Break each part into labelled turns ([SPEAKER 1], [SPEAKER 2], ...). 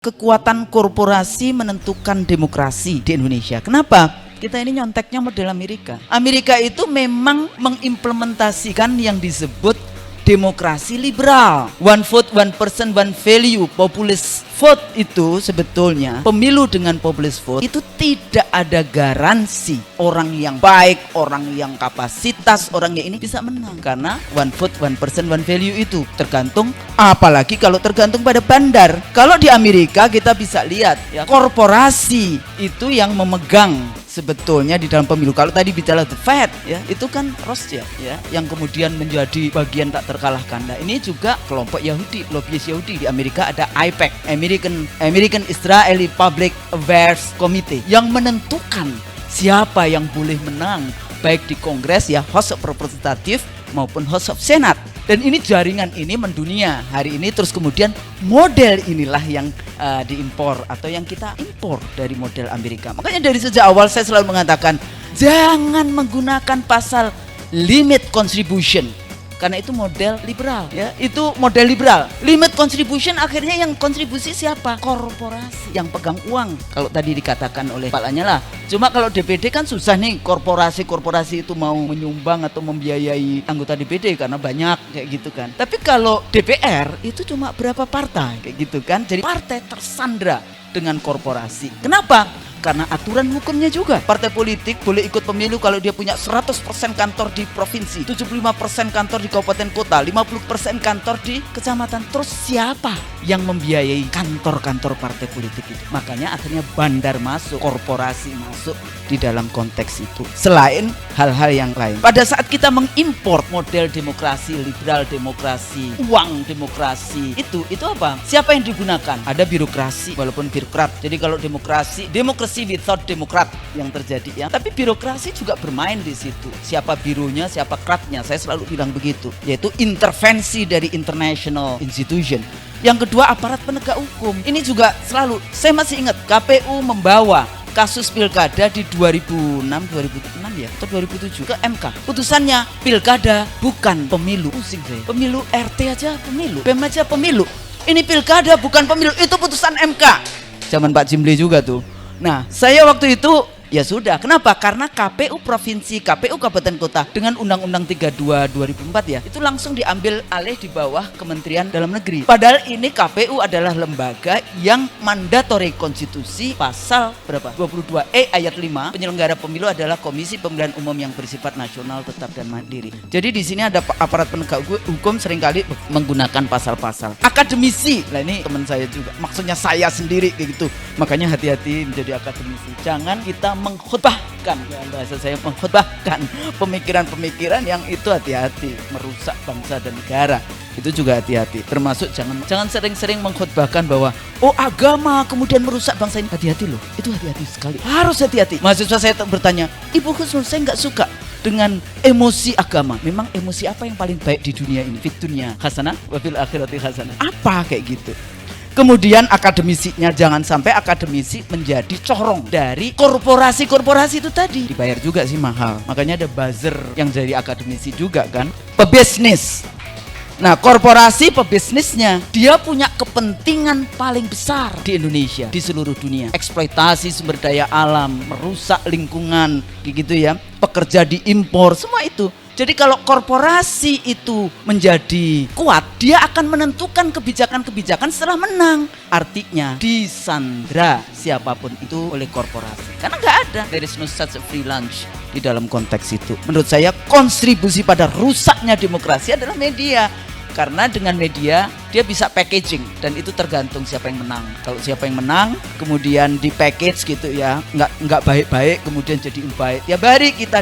[SPEAKER 1] Kekuatan korporasi menentukan demokrasi di Indonesia. Kenapa? Kita ini nyonteknya model Amerika. Amerika itu memang mengimplementasikan yang disebut demokrasi liberal. One vote, one person, one value. Populist vote itu sebetulnya, pemilu dengan populist vote itu tidak ada garansi orang yang baik, orang yang kapasitas, orang yang ini bisa menang. Karena one vote, one person, one value itu tergantung, apalagi kalau tergantung pada bandar. Kalau di Amerika kita bisa lihat ya, korporasi itu yang memegang sebetulnya di dalam pemilu. Kalau tadi bicara the Fed ya, itu kan Rothschild ya, yang kemudian menjadi bagian tak terkalahkan. Nah, ini juga kelompok Yahudi, lobbyis Yahudi. Di Amerika ada AIPAC, American Israeli Public Affairs Committee, yang menentukan siapa yang boleh menang baik di Kongres ya, House of Representative maupun House of Senate. Dan ini jaringan ini mendunia hari ini. Terus kemudian model inilah yang diimpor atau yang kita impor dari model Amerika. Makanya dari sejak awal saya selalu mengatakan jangan menggunakan pasal limit contribution, karena itu model liberal ya, itu model liberal. Limit contribution akhirnya yang kontribusi siapa? Korporasi yang pegang uang. Kalau tadi dikatakan oleh Pak Lanyala, cuma kalau DPD kan susah nih, korporasi itu mau menyumbang atau membiayai anggota DPD karena banyak kayak gitu kan. Tapi kalau DPR itu cuma berapa partai kayak gitu kan. Jadi partai tersandra dengan korporasi. Kenapa? Karena aturan hukumnya juga. Partai politik boleh ikut pemilu kalau dia punya 100% kantor di provinsi, 75% kantor di kabupaten kota, 50% kantor di kecamatan. Terus siapa yang membiayai kantor-kantor partai politik itu? Makanya akhirnya bandar masuk, korporasi masuk di dalam konteks itu. Selain hal-hal yang lain. Pada saat kita mengimpor model demokrasi, liberal demokrasi, uang demokrasi, itu apa? Siapa yang digunakan? Ada birokrasi, walaupun birokrat. Jadi kalau demokrasi without demokrat yang terjadi ya. Tapi birokrasi juga bermain di situ. Siapa bironya, siapa kratnya. Saya selalu bilang begitu. Yaitu intervensi dari international institution. Yang kedua, aparat penegak hukum. Ini juga selalu, saya masih ingat KPU membawa kasus pilkada di 2006 ya atau 2007 ke MK. Putusannya pilkada bukan pemilu. Pusing saya. Pemilu RT aja pemilu, BEM aja pemilu. Ini pilkada bukan pemilu. Itu putusan MK. Zaman Pak Jimli juga tuh. Nah, saya waktu itu ya sudah. Kenapa? Karena KPU provinsi, KPU kabupaten kota dengan Undang-Undang 32 2004 ya, itu langsung diambil alih di bawah Kementerian Dalam Negeri. Padahal ini KPU adalah lembaga yang mandatori konstitusi pasal berapa? 22E ayat 5. Penyelenggara pemilu adalah Komisi Pemilihan Umum yang bersifat nasional, tetap dan mandiri. Jadi di sini ada aparat penegak hukum seringkali menggunakan pasal-pasal. Akademisi, lah ini teman saya juga. Maksudnya saya sendiri kayak gitu. Makanya hati-hati menjadi akademisi. Jangan kita mengkhutbahkan, ya, bahasa saya mengkhutbahkan pemikiran-pemikiran yang itu, hati-hati merusak bangsa dan negara. Itu juga hati-hati. Termasuk jangan sering-sering mengkhutbahkan bahwa agama kemudian merusak bangsa ini. Hati-hati loh. Itu hati-hati sekali. Harus hati-hati. Mahasiswa saya bertanya, Ibu Husnul, saya nggak suka dengan emosi agama. Memang emosi apa yang paling baik di dunia ini? Fit dunya hasanah wa fil akhirati hasanah. Apa kayak gitu? Kemudian akademisinya, jangan sampai akademisi menjadi corong dari korporasi-korporasi itu tadi. Dibayar juga sih mahal. Makanya ada buzzer yang jadi akademisi juga kan. Pebisnis. Nah, korporasi pebisnisnya, dia punya kepentingan paling besar di Indonesia, di seluruh dunia. Eksploitasi sumber daya alam, merusak lingkungan, gitu ya. Pekerja diimpor, semua itu. Jadi kalau korporasi itu menjadi kuat, dia akan menentukan kebijakan-kebijakan setelah menang. Artinya disandra siapapun itu oleh korporasi. Karena nggak ada, there is no such a free lunch di dalam konteks itu. Menurut saya kontribusi pada rusaknya demokrasi adalah media. Karena dengan media dia bisa packaging, dan itu tergantung siapa yang menang. Kalau siapa yang menang kemudian di package gitu ya, nggak baik-baik kemudian jadi baik. Ya mari kita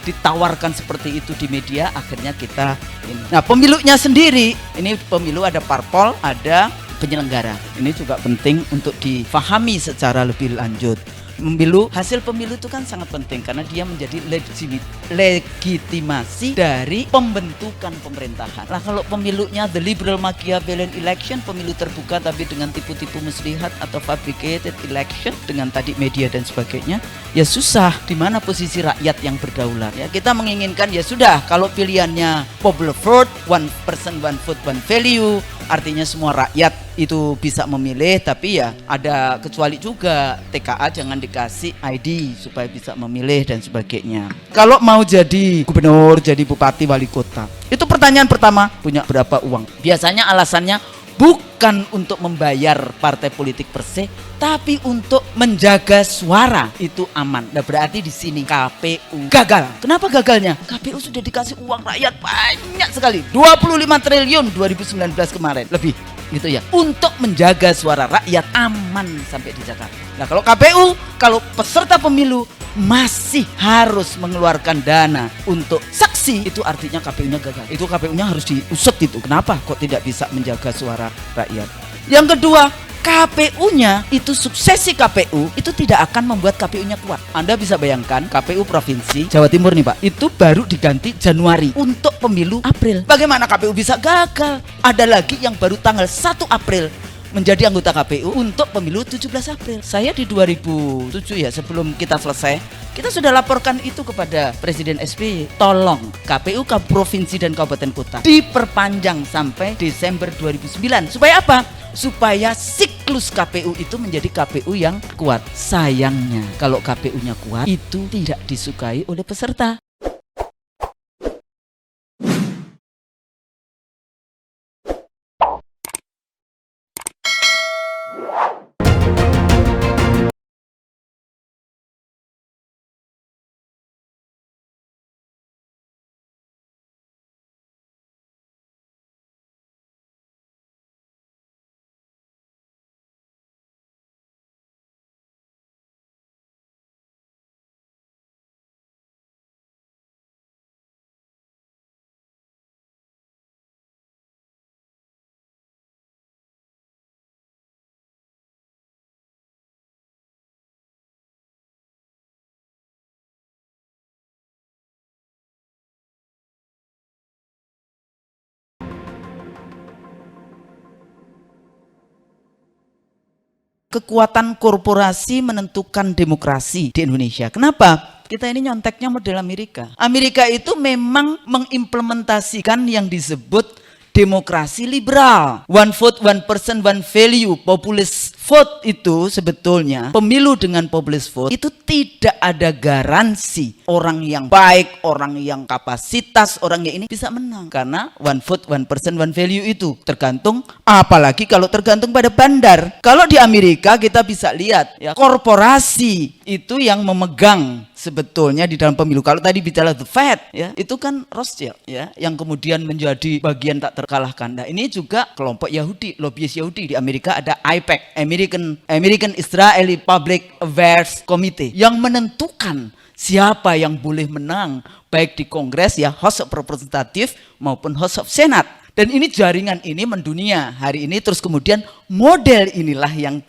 [SPEAKER 1] ditawarkan seperti itu di media, akhirnya kita ini. Nah, pemilunya sendiri, ini pemilu ada parpol, ada penyelenggara. Ini juga penting untuk difahami secara lebih lanjut. Hasil pemilu itu kan sangat penting karena dia menjadi legitimasi dari pembentukan pemerintahan. Nah, kalau pemilunya the liberal Machiavellian election, pemilu terbuka tapi dengan tipu-tipu muslihat atau fabricated election dengan tadi media dan sebagainya, ya susah. Di mana posisi rakyat yang berdaulat? Ya, kita menginginkan ya sudah, kalau pilihannya popular vote, one person one vote one value, artinya semua rakyat itu bisa memilih, tapi ya ada kecuali juga. TKA jangan dikasih ID supaya bisa memilih dan sebagainya. Kalau mau jadi gubernur, jadi bupati, wali kota, itu pertanyaan pertama, punya berapa uang? Biasanya alasannya bukan untuk membayar partai politik per se, tapi untuk menjaga suara itu aman. Nah, berarti di sini KPU gagal. Kenapa gagalnya? KPU sudah dikasih uang rakyat banyak sekali, 25 triliun 2019 kemarin lebih gitu ya, untuk menjaga suara rakyat aman sampai di Jakarta. Nah, kalau KPU, kalau peserta pemilu masih harus mengeluarkan dana untuk saksi, itu artinya KPU-nya gagal. Itu KPU-nya harus diusut itu. Kenapa kok tidak bisa menjaga suara rakyat? Yang kedua, KPU-nya itu, suksesi KPU itu tidak akan membuat KPU-nya kuat. Anda bisa bayangkan KPU Provinsi Jawa Timur nih Pak, itu baru diganti Januari untuk pemilu April. Bagaimana KPU bisa gagal? Ada lagi yang baru tanggal 1 April menjadi anggota KPU untuk pemilu 17 April. Saya di 2007 ya, sebelum kita selesai, kita sudah laporkan itu kepada Presiden SBY. Tolong KPU Provinsi dan Kabupaten Kota diperpanjang sampai Desember 2009. Supaya apa? Supaya siklus KPU itu menjadi KPU yang kuat. Sayangnya kalau KPU-nya kuat itu tidak disukai oleh peserta. Kekuatan korporasi menentukan demokrasi di Indonesia. Kenapa? Kita ini nyonteknya model Amerika. Amerika itu memang mengimplementasikan yang disebut demokrasi liberal. One vote, one person, one value. Populist vote itu sebetulnya, pemilu dengan populist vote itu tidak ada garansi orang yang baik, orang yang kapasitas, orang yang ini bisa menang. Karena one vote, one person, one value itu tergantung, apalagi kalau tergantung pada bandar. Kalau di Amerika kita bisa lihat ya, korporasi itu yang memegang sebetulnya di dalam pemilu. Kalau tadi bicara the Fed ya, itu kan Rothschild ya, yang kemudian menjadi bagian tak terkalahkan. Nah, ini juga kelompok Yahudi, lobbyis Yahudi. Di Amerika ada AIPAC, American Israeli Public Affairs Committee, yang menentukan siapa yang boleh menang baik di Kongres ya, House of Representative maupun House of Senate. Dan ini jaringan ini mendunia hari ini. Terus kemudian model inilah yang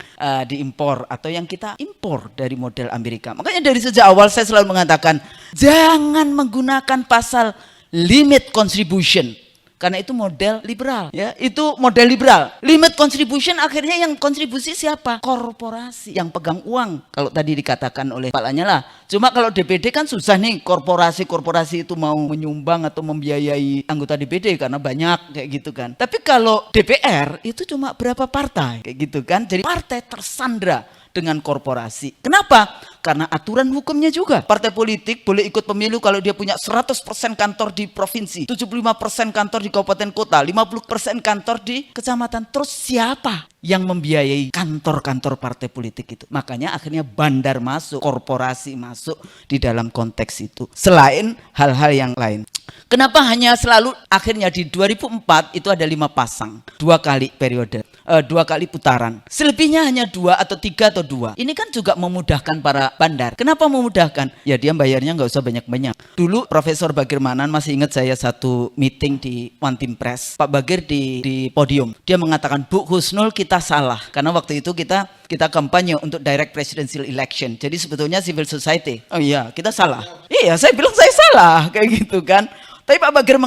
[SPEAKER 1] diimpor atau yang kita impor dari model Amerika. Makanya dari sejak awal saya selalu mengatakan jangan menggunakan pasal limit contribution, karena itu model liberal ya, itu model liberal. Limit contribution akhirnya yang kontribusi siapa? Korporasi yang pegang uang. Kalau tadi dikatakan oleh Pak Lanyala, cuma kalau DPD kan susah nih, korporasi-korporasi itu mau menyumbang atau membiayai anggota DPD karena banyak kayak gitu kan. Tapi kalau DPR itu cuma berapa partai kayak gitu kan. Jadi partai tersandra dengan korporasi. Kenapa? Karena aturan hukumnya juga. Partai politik boleh ikut pemilu kalau dia punya 100% kantor di provinsi, 75% kantor di kabupaten kota, 50% kantor di kecamatan. Terus siapa yang membiayai kantor-kantor partai politik itu? Makanya akhirnya bandar masuk, korporasi masuk di dalam konteks itu. Selain hal-hal yang lain. Kenapa hanya selalu akhirnya di 2004 itu ada 5 pasang, 2 kali periode, 2 kali putaran. Selebihnya hanya 2 atau 3 atau 2. Ini kan juga memudahkan para bandar. Kenapa memudahkan? Ya dia bayarnya nggak usah banyak-banyak. Dulu Profesor Bagir Manan, masih ingat saya satu meeting di One Team Press. Pak Bagir di podium. Dia mengatakan, Bu Husnul kita salah. Karena waktu itu kita kampanye untuk direct presidential election. Jadi sebetulnya civil society. Oh iya, kita salah. Iya, saya bilang saya salah kayak gitu kan. Tapi Pak Bagir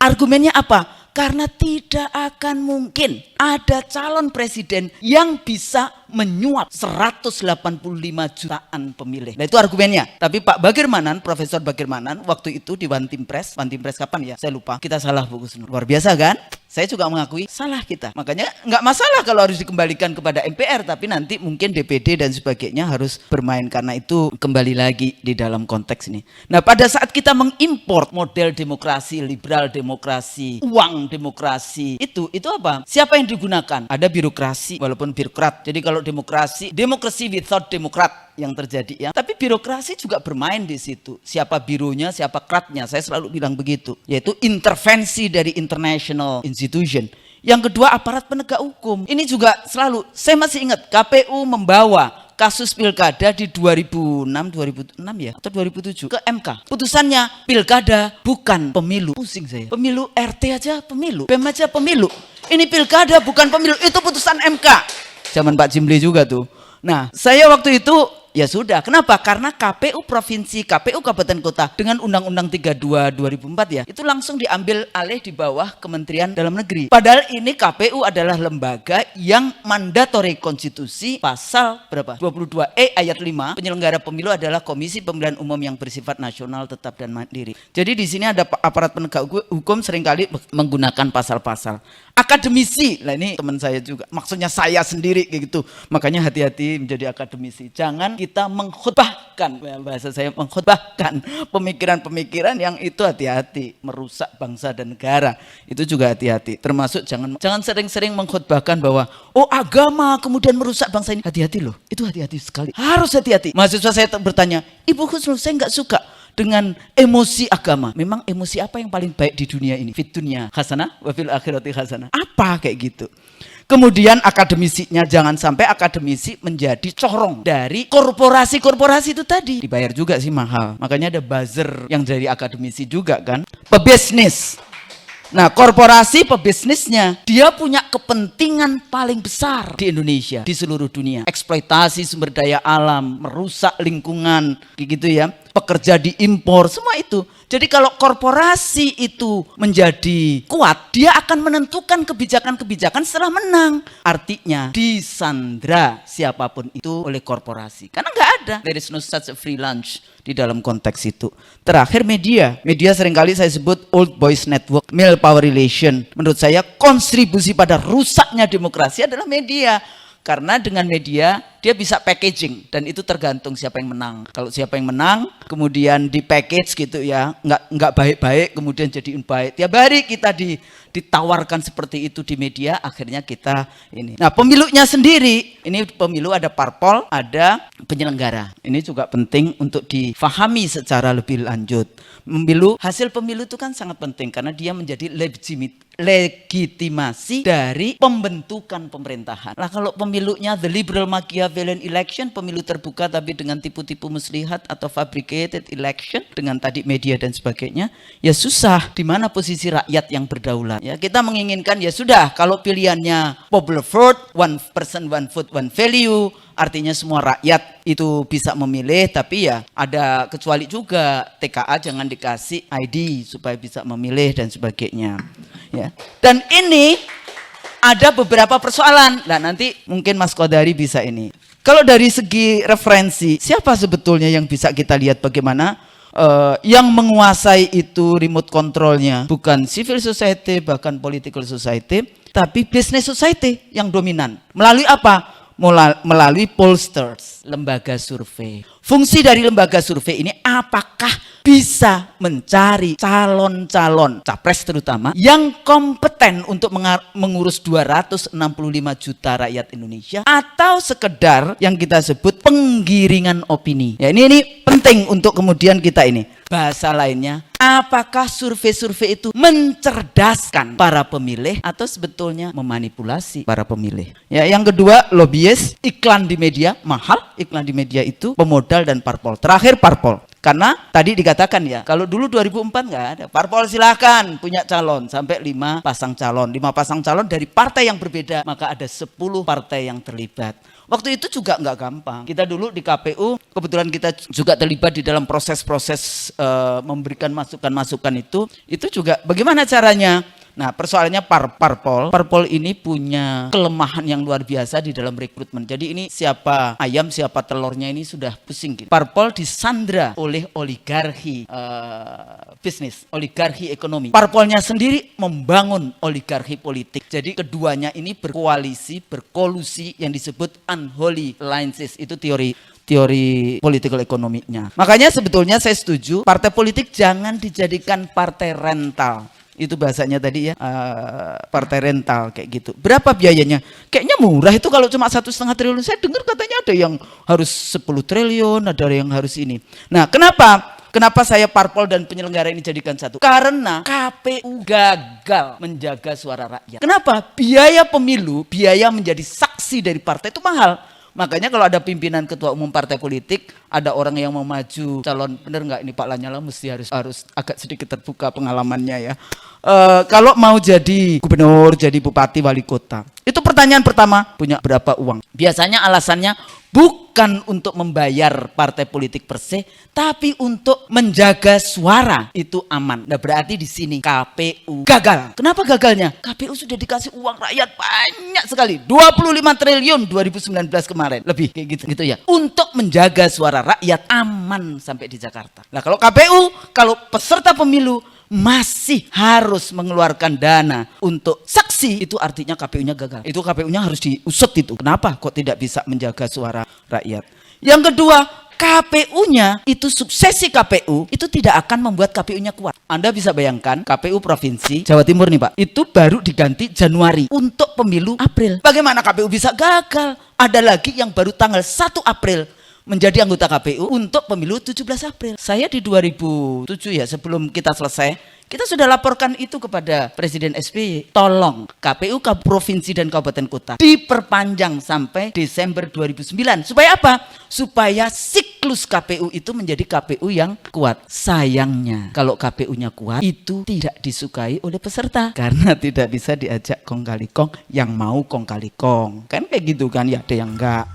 [SPEAKER 1] argumennya apa? Karena tidak akan mungkin ada calon presiden yang bisa menyuap 185 jutaan pemilih. Nah itu argumennya. Tapi Pak Bagirmanan, Profesor Bagirmanan waktu itu di One Team Press kapan ya? Saya lupa. Kita salah Bu Gusnur. Luar biasa kan? Saya juga mengakui salah kita. Makanya nggak masalah kalau harus dikembalikan kepada MPR, tapi nanti mungkin DPD dan sebagainya harus bermain karena itu kembali lagi di dalam konteks ini. Nah pada saat kita mengimpor model demokrasi, liberal demokrasi, uang demokrasi, itu apa? Siapa yang digunakan? Ada birokrasi, walaupun birokrat. Jadi kalau demokrasi without demokrat yang terjadi ya. Tapi birokrasi juga bermain di situ. Siapa bironya, siapa kratnya. Saya selalu bilang begitu. Yaitu intervensi dari international institution. Yang kedua aparat penegak hukum. Ini juga selalu, saya masih ingat KPU membawa kasus pilkada di 2006 ya atau 2007 ke MK. Putusannya pilkada bukan pemilu. Pusing saya. Pemilu RT aja pemilu, BEM aja pemilu. Ini pilkada bukan pemilu, itu putusan MK. Zaman Pak Jimli juga tuh. Nah, saya waktu itu ya sudah. Kenapa? Karena KPU provinsi, KPU kabupaten kota dengan Undang-Undang 32 2004 ya, itu langsung diambil alih di bawah Kementerian Dalam Negeri. Padahal ini KPU adalah lembaga yang mandatori konstitusi pasal berapa? 22E ayat 5, penyelenggara pemilu adalah Komisi Pemilihan Umum yang bersifat nasional, tetap dan mandiri. Jadi di sini ada aparat penegak hukum seringkali menggunakan pasal-pasal. Akademisi, lah ini teman saya juga, maksudnya saya sendiri kayak gitu. Makanya hati-hati menjadi akademisi. Jangan kita mengkhutbahkan, bahasa saya mengkhutbahkan pemikiran-pemikiran yang itu hati-hati, merusak bangsa dan negara. Itu juga hati-hati. Termasuk jangan sering-sering mengkhutbahkan bahwa oh agama kemudian merusak bangsa ini. Hati-hati loh, itu hati-hati sekali. Harus hati-hati. Mahasiswa saya bertanya, Ibu Husnul, saya nggak suka dengan emosi agama. Memang emosi apa yang paling baik di dunia ini? Fit dunya hasanah wa fil akhirati hasanah. Apa kayak gitu? Kemudian akademisinya, jangan sampai akademisi menjadi corong dari korporasi-korporasi itu tadi. Dibayar juga sih mahal. Makanya ada buzzer yang dari akademisi juga kan. Pebisnis. Nah, korporasi pebisnisnya, dia punya kepentingan paling besar di Indonesia, di seluruh dunia. Eksploitasi sumber daya alam, merusak lingkungan, gitu ya. Pekerja diimpor, semua itu. Jadi kalau korporasi itu menjadi kuat, dia akan menentukan kebijakan-kebijakan setelah menang. Artinya disandra siapapun itu oleh korporasi. Karena nggak ada. There is no such a free lunch di dalam konteks itu. Terakhir media. Media seringkali saya sebut old boys network, male power relation. Menurut saya kontribusi pada rusaknya demokrasi adalah media. Karena dengan media dia bisa packaging dan itu tergantung siapa yang menang. Kalau siapa yang menang kemudian di package gitu ya, nggak baik-baik kemudian jadi baik. Tiap hari kita ditawarkan seperti itu di media, akhirnya kita ini. Nah pemilunya sendiri, ini pemilu ada parpol, ada penyelenggara. Ini juga penting untuk difahami secara lebih lanjut. Hasil pemilu itu kan sangat penting karena dia menjadi legitimasi dari pembentukan pemerintahan. Nah kalau pemilunya the liberal Machiavellian election, pemilu terbuka tapi dengan tipu-tipu muslihat atau fabricated election dengan tadi media dan sebagainya, ya susah. Di mana posisi rakyat yang berdaulat? Ya kita menginginkan ya sudah, kalau pilihannya popular vote, one person one vote one value, artinya semua rakyat itu bisa memilih, tapi ya ada kecuali juga, TKA jangan dikasih ID supaya bisa memilih dan sebagainya. Ya. Dan ini ada beberapa persoalan. Nah nanti mungkin Mas Kodari bisa ini. Kalau dari segi referensi, siapa sebetulnya yang bisa kita lihat bagaimana yang menguasai itu remote controlnya? Bukan civil society, bahkan political society, tapi business society yang dominan. Melalui apa? Melalui pollsters, lembaga survei. Fungsi dari lembaga survei ini apakah bisa mencari calon-calon capres terutama yang kompeten untuk mengurus 265 juta rakyat Indonesia, atau sekedar yang kita sebut penggiringan opini. Ya ini penting untuk kemudian kita ini. Bahasa lainnya, apakah survei-survei itu mencerdaskan para pemilih atau sebetulnya memanipulasi para pemilih? Ya, yang kedua, lobbyis, iklan di media mahal. Iklan di media itu pemodal dan parpol. Terakhir parpol. Karena tadi dikatakan ya, kalau dulu 2004 nggak ada. Parpol silahkan punya calon sampai 5 pasang calon. 5 pasang calon dari partai yang berbeda, maka ada 10 partai yang terlibat. Waktu itu juga nggak gampang. Kita dulu di KPU, kebetulan kita juga terlibat di dalam proses-proses memberikan masukan-masukan itu juga bagaimana caranya Nah, persoalannya parpol ini punya kelemahan yang luar biasa di dalam rekrutmen. Jadi ini siapa ayam siapa telurnya ini sudah pusing gitu. Parpol disandra oleh oligarki bisnis, oligarki ekonomi. Parpolnya sendiri membangun oligarki politik. Jadi keduanya ini berkoalisi, berkolusi yang disebut unholy alliances. Itu teori political ekonominya. Makanya sebetulnya saya setuju partai politik jangan dijadikan partai rental. Itu bahasanya tadi ya, partai rental kayak gitu. Berapa biayanya? Kayaknya murah itu kalau cuma 1,5 triliun. Saya dengar katanya ada yang harus 10 triliun, ada yang harus ini. Nah, kenapa saya parpol dan penyelenggara ini jadikan satu? Karena KPU gagal menjaga suara rakyat. Kenapa? Biaya pemilu, biaya menjadi saksi dari partai itu mahal. Makanya kalau ada pimpinan ketua umum partai politik, ada orang yang mau maju calon, bener nggak ini Pak Lanyala mesti harus agak sedikit terbuka pengalamannya ya. Kalau mau jadi gubernur, jadi bupati, wali kota, itu pertanyaan pertama, punya berapa uang? Biasanya alasannya bukan untuk membayar partai politik per se, tapi untuk menjaga suara itu aman. Nah berarti di sini KPU gagal. Kenapa gagalnya? KPU sudah dikasih uang rakyat banyak sekali, 25 triliun 2019 kemarin, lebih kayak gitu ya, untuk menjaga suara rakyat aman sampai di Jakarta. Nah kalau KPU, kalau peserta pemilu masih harus mengeluarkan dana untuk saksi, itu artinya KPU-nya gagal. Itu KPU-nya harus diusut itu. Kenapa kok tidak bisa menjaga suara rakyat? Yang kedua, KPU-nya itu suksesi KPU itu tidak akan membuat KPU-nya kuat. Anda bisa bayangkan KPU Provinsi Jawa Timur nih Pak, itu baru diganti Januari untuk pemilu April. Bagaimana KPU bisa gagal? Ada lagi yang baru tanggal 1 April menjadi anggota KPU untuk pemilu 17 April. Saya di 2007 ya, sebelum kita selesai, kita sudah laporkan itu kepada Presiden SBY. Tolong KPU Provinsi dan Kabupaten Kota diperpanjang sampai Desember 2009. Supaya apa? Supaya siklus KPU itu menjadi KPU yang kuat. Sayangnya kalau KPU-nya kuat itu tidak disukai oleh peserta karena tidak bisa diajak kong kali kong, yang mau kong kali kong. Kan kayak gitu kan ya, ada yang enggak.